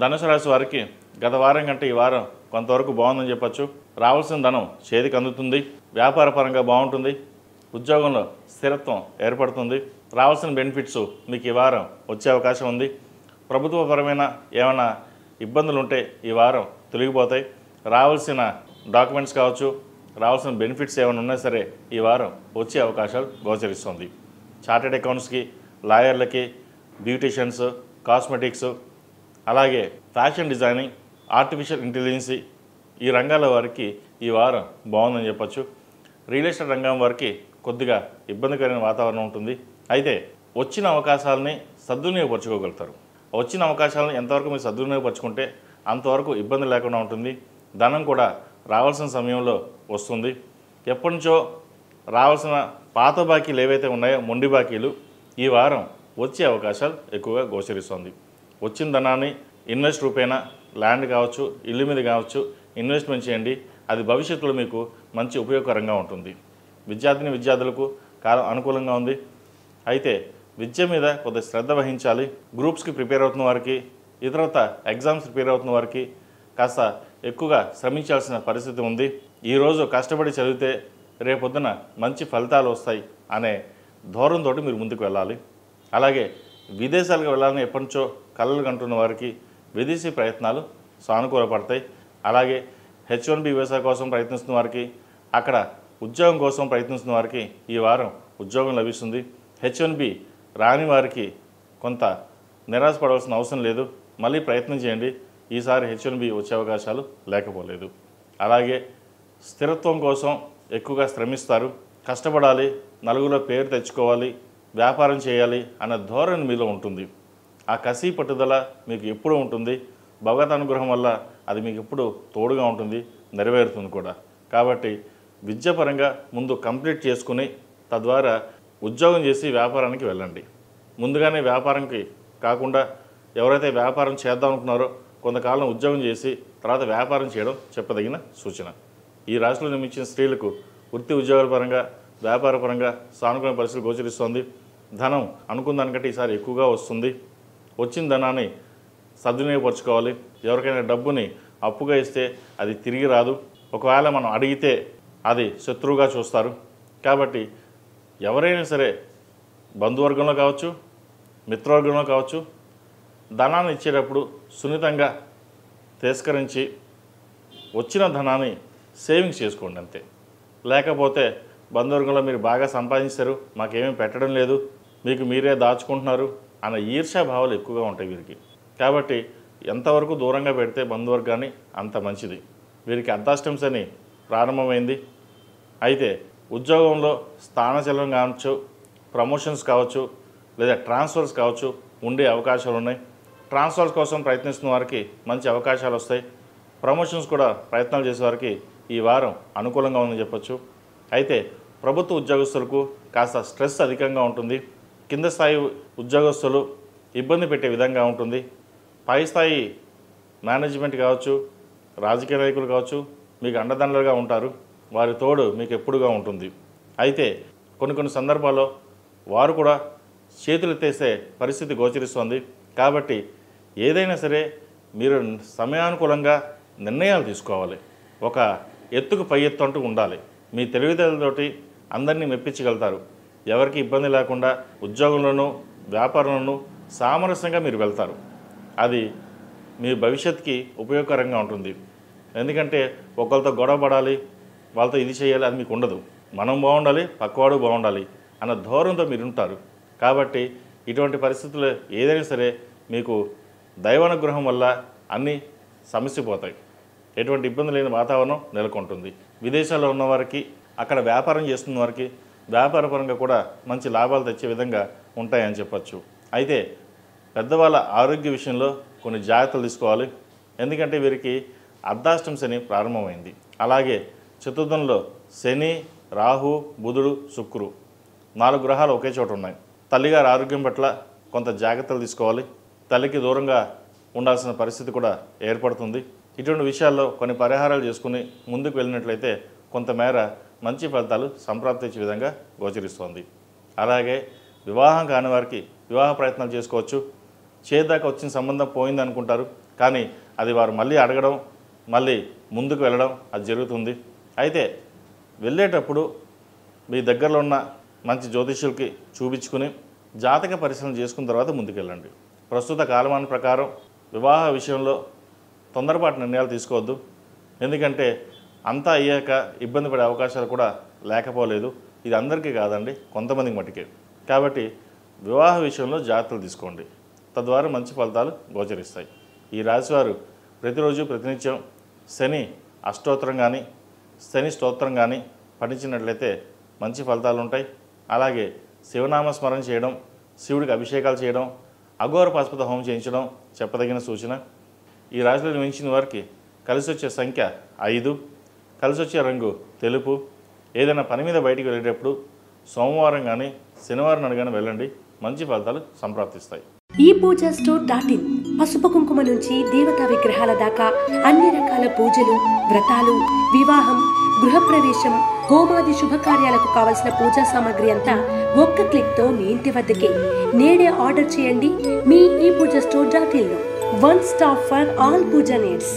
ధనుసు రాశి వారికి గత వారం కంటే ఈ వారం కొంతవరకు బాగుందని చెప్పొచ్చు. రావాల్సిన ధనం చేతికి అందుతుంది. వ్యాపార పరంగా బాగుంటుంది. ఉద్యోగంలో స్థిరత్వం ఏర్పడుతుంది. రావాల్సిన బెనిఫిట్స్ మీకు ఈ వారం వచ్చే అవకాశం ఉంది. ప్రభుత్వపరమైన ఏమైనా ఇబ్బందులు ఉంటే ఈ వారం తొలగిపోతాయి. రావాల్సిన డాక్యుమెంట్స్ కావచ్చు, రావాల్సిన బెనిఫిట్స్ ఏమైనా ఉన్నా సరే ఈ వారం వచ్చే అవకాశాలు గోచరిస్తుంది. చార్టెడ్ అకౌంట్స్కి, లాయర్లకి, బ్యూటీషియన్స్, కాస్మెటిక్స్, అలాగే ఫ్యాషన్ డిజైనింగ్, ఆర్టిఫిషియల్ ఇంటెలిజెన్సీ ఈ రంగాల వారికి ఈ వారం బాగుందని చెప్పచ్చు. రియల్ ఎస్టేట్ రంగం వారికి కొద్దిగా ఇబ్బందికరమైన వాతావరణం ఉంటుంది. అయితే వచ్చిన అవకాశాలని సద్వినియోగపరచుకోగలుగుతారు. వచ్చిన అవకాశాలను ఎంతవరకు మీరు సద్వినియోగపరచుకుంటే అంతవరకు ఇబ్బంది లేకుండా ఉంటుంది. ధనం కూడా రావాల్సిన సమయంలో వస్తుంది. ఎప్పటి నుంచో రావాల్సిన పాత బాకీలు ఏవైతే ఉన్నాయో మొండి బాకీలు ఈ వారం వచ్చే అవకాశాలు ఎక్కువగా గోచరిస్తుంది. వచ్చిన ధనాన్ని ఇన్వెస్ట్ రూపేణా ల్యాండ్ కావచ్చు, ఇల్లు మీద కావచ్చు ఇన్వెస్ట్మెంట్ చేయండి. అది భవిష్యత్తులో మీకు మంచి ఉపయోగకరంగా ఉంటుంది. విద్యార్థులకు కాలం అనుకూలంగా ఉంది. అయితే విద్య మీద కొంత శ్రద్ధ వహించాలి. గ్రూప్స్కి ప్రిపేర్ అవుతున్న వారికి, ఇతరత ఎగ్జామ్స్ ప్రిపేర్ అవుతున్న వారికి కాస్త ఎక్కువగా శ్రమించాల్సిన పరిస్థితి ఉంది. ఈరోజు కష్టపడి చదివితే రేపొద్దున మంచి ఫలితాలు వస్తాయి అనే ధోరణితో మీరు ముందుకు వెళ్ళాలి. అలాగే విదేశాలకు వెళ్ళాలని ఎప్పటి నుంచో కలలు కంటున్న వారికి విదేశీ ప్రయత్నాలు సానుకూలపడతాయి. అలాగే H1B వీసా కోసం ప్రయత్నిస్తున్న వారికి, అక్కడ ఉద్యోగం కోసం ప్రయత్నిస్తున్న వారికి ఈ వారం ఉద్యోగం లభిస్తుంది. H1B రాని వారికి కొంత నిరాశపడవలసిన అవసరం లేదు. మళ్ళీ ప్రయత్నం చేయండి. ఈసారి H1B వచ్చే అవకాశాలు లేకపోలేదు. అలాగే స్థిరత్వం కోసం ఎక్కువగా శ్రమిస్తారు. కష్టపడాలి, నలుగురిలో పేరు తెచ్చుకోవాలి, వ్యాపారం చేయాలి అన్న ధోరణి మీలో ఉంటుంది. ఆ కసి పట్టుదల మీకు ఎప్పుడూ ఉంటుంది. భగవత్ అనుగ్రహం వల్ల అది మీకు ఎప్పుడు తోడుగా ఉంటుంది, నెరవేరుతుంది కూడా. కాబట్టి విద్యాపరంగా ముందు కంప్లీట్ చేసుకుని తద్వారా ఉద్యోగం చేసి వ్యాపారానికి వెళ్ళండి. ముందుగానే వ్యాపారంకి కాకుండా ఎవరైతే వ్యాపారం చేద్దాం అనుకున్నారో కొంతకాలం ఉద్యోగం చేసి తర్వాత వ్యాపారం చేయడం చెప్పదగిన సూచన. ఈ రాశిలో జన్మించిన స్త్రీలకు వృత్తి ఉద్యోగాల పరంగా, వ్యాపార పరంగా సానుకూల పరిస్థితులు గోచరిస్తుంది. ధనం అనుకున్న దానికంటే ఈసారి ఎక్కువగా వస్తుంది. వచ్చిన ధనాన్ని సద్వినియోగపరచుకోవాలి. ఎవరికైనా డబ్బుని అప్పుగా ఇస్తే అది తిరిగి రాదు. ఒకవేళ మనం అడిగితే అది శత్రువుగా చూస్తారు. కాబట్టి ఎవరైనా సరే బంధువర్గంలో కావచ్చు, మిత్రవర్గంలో కావచ్చు, ధనాన్ని ఇచ్చేటప్పుడు సున్నితంగా తిరస్కరించి వచ్చిన ధనాన్ని సేవింగ్స్ చేసుకోండి అంతే. లేకపోతే బంధువర్గంలో మీరు బాగా సంపాదించారు, మాకేమీ పెట్టడం లేదు, మీకు మీరే దాచుకుంటున్నారు అన్న ఈర్ష్యాభావాలు ఎక్కువగా ఉంటాయి వీరికి. కాబట్టి ఎంతవరకు దూరంగా పెడితే బంధువర్గాన్ని అంత మంచిది. వీరికి అర్ధాష్టమి శని ప్రారంభమైంది. అయితే ఉద్యోగంలో స్థానచలనం కావచ్చు, ప్రమోషన్స్ కావచ్చు, లేదా ట్రాన్స్ఫర్స్ కావచ్చు ఉండే అవకాశాలు ఉన్నాయి. ట్రాన్స్ఫర్స్ కోసం ప్రయత్నిస్తున్న వారికి మంచి అవకాశాలు వస్తాయి. ప్రమోషన్స్ కూడా ప్రయత్నాలు చేసేవారికి ఈ వారం అనుకూలంగా ఉందని చెప్పొచ్చు. అయితే ప్రభుత్వ ఉద్యోగస్తులకు కాస్త స్ట్రెస్ అధికంగా ఉంటుంది. కింద స్థాయి ఉద్యోగస్తులు ఇబ్బంది పెట్టే విధంగా ఉంటుంది. పై స్థాయి మేనేజ్మెంట్ కావచ్చు, రాజకీయ నాయకులు కావచ్చు మీకు అండదండలుగా ఉంటారు. వారి తోడు మీకు ఎప్పుడుగా ఉంటుంది. అయితే కొన్ని సందర్భాల్లో వారు కూడా చేతులెత్తేసే పరిస్థితి గోచరిస్తుంది. కాబట్టి ఏదైనా సరే మీరు సమయానుకూలంగా నిర్ణయాలు తీసుకోవాలి. ఒక ఎత్తుకు పై ఎత్తు అంటూ ఉండాలి. మీ తెలివితేటలతోటి అందరినీ మెప్పించగలుగుతారు. ఎవరికి ఇబ్బంది లేకుండా ఉద్యోగంలోనూ వ్యాపారంలోనూ సామరస్యంగా మీరు వెళ్తారు. అది మీ భవిష్యత్తుకి ఉపయోగకరంగా ఉంటుంది. ఎందుకంటే ఒకరితో గొడవ పడాలి, వాళ్ళతో ఇది చేయాలి అది మీకు ఉండదు. మనం బాగుండాలి, పక్కవాడు బాగుండాలి అన్న ధోరణితో మీరు ఉంటారు. కాబట్టి ఇటువంటి పరిస్థితుల్లో ఏదైనా సరే మీకు దైవానుగ్రహం వల్ల అన్నీ సమస్యపోతాయి. ఎటువంటి ఇబ్బంది లేని వాతావరణం నెలకొంటుంది. విదేశాల్లో ఉన్నవారికి, అక్కడ వ్యాపారం చేస్తున్న వారికి వ్యాపారపరంగా కూడా మంచి లాభాలు తెచ్చే విధంగా ఉంటాయని చెప్పచ్చు. అయితే పెద్దవాళ్ళ ఆరోగ్య విషయంలో కొన్ని జాగ్రత్తలు తీసుకోవాలి. ఎందుకంటే వీరికి అర్ధాష్టమి శని ప్రారంభమైంది. అలాగే చతుర్థంలో శని, రాహు, బుధుడు, శుక్రుడు 4 గ్రహాలు ఒకే చోట ఉన్నాయి. తల్లిగారి ఆరోగ్యం పట్ల కొంత జాగ్రత్తలు తీసుకోవాలి. తల్లికి దూరంగా ఉండాల్సిన పరిస్థితి కూడా ఏర్పడుతుంది. ఇటువంటి విషయాల్లో కొన్ని పరిహారాలు చేసుకుని ముందుకు వెళ్ళినట్లయితే కొంతమేర మంచి ఫలితాలు సంప్రాప్తించే విధంగా గోచరిస్తోంది. అలాగే వివాహం కాని వారికి వివాహ ప్రయత్నాలు చేసుకోవచ్చు. చేదాకా వచ్చిన సంబంధం పోయింది అనుకుంటారు, కానీ అది వారు మళ్ళీ అడగడం, మళ్ళీ ముందుకు వెళ్ళడం అది జరుగుతుంది. అయితే వెళ్ళేటప్పుడు మీ దగ్గరలో ఉన్న మంచి జ్యోతిష్యులకి చూపించుకుని జాతక పరిశీలన చేసుకున్న తర్వాత ముందుకెళ్ళండి. ప్రస్తుత కాలమాన ప్రకారం వివాహ విషయంలో తొందరపాటు నిర్ణయాలు తీసుకోవద్దు. ఎందుకంటే అంతా అయ్యాక ఇబ్బంది పడే అవకాశాలు కూడా లేకపోలేదు. ఇది అందరికీ కాదండి, కొంతమందికి మటుకే. కాబట్టి వివాహ విషయంలో జాగ్రత్తలు తీసుకోండి, తద్వారా మంచి ఫలితాలు గోచరిస్తాయి. ఈ రాశివారు ప్రతిరోజు ప్రతినిత్యం శని అష్టోత్తరం కానీ శని స్తోత్రం కానీ పఠించినట్లయితే మంచి ఫలితాలు ఉంటాయి. అలాగే శివనామ స్మరణ చేయడం, శివుడికి అభిషేకాలు చేయడం, అఘోర పాశుపత హోమం చేయించడం చెప్పదగిన సూచన. ఈ రాశిలో జన్మించిన వారికి కలిసి వచ్చే సంఖ్య 5, కలిసి వచ్చే రంగు తెలుపు. ఏదైనా పని మీద బయటికి వెళ్ళేటప్పుడు సోమవారం కానీ శనివారం నాడు కానీ వెళ్ళండి, మంచి ఫలితాలు సంప్రాప్తిస్తాయి. ఈ పూజా స్టోర్.in పసుపు కుంకుమ నుంచి దేవతా విగ్రహాల దాకా అన్ని రకాల పూజలు, వ్రతాలు, వివాహం, గృహప్రవేశం, హోమాది శుభకార్యాలకు కావలసిన పూజా సామాగ్రి అంతా ఒక్క క్లిక్తో మీ ఇంటి వద్దకే. నేడే ఆర్డర్ చేయండి మీ ఈ పూజా స్టోర్.in లో. One stop for all puja needs.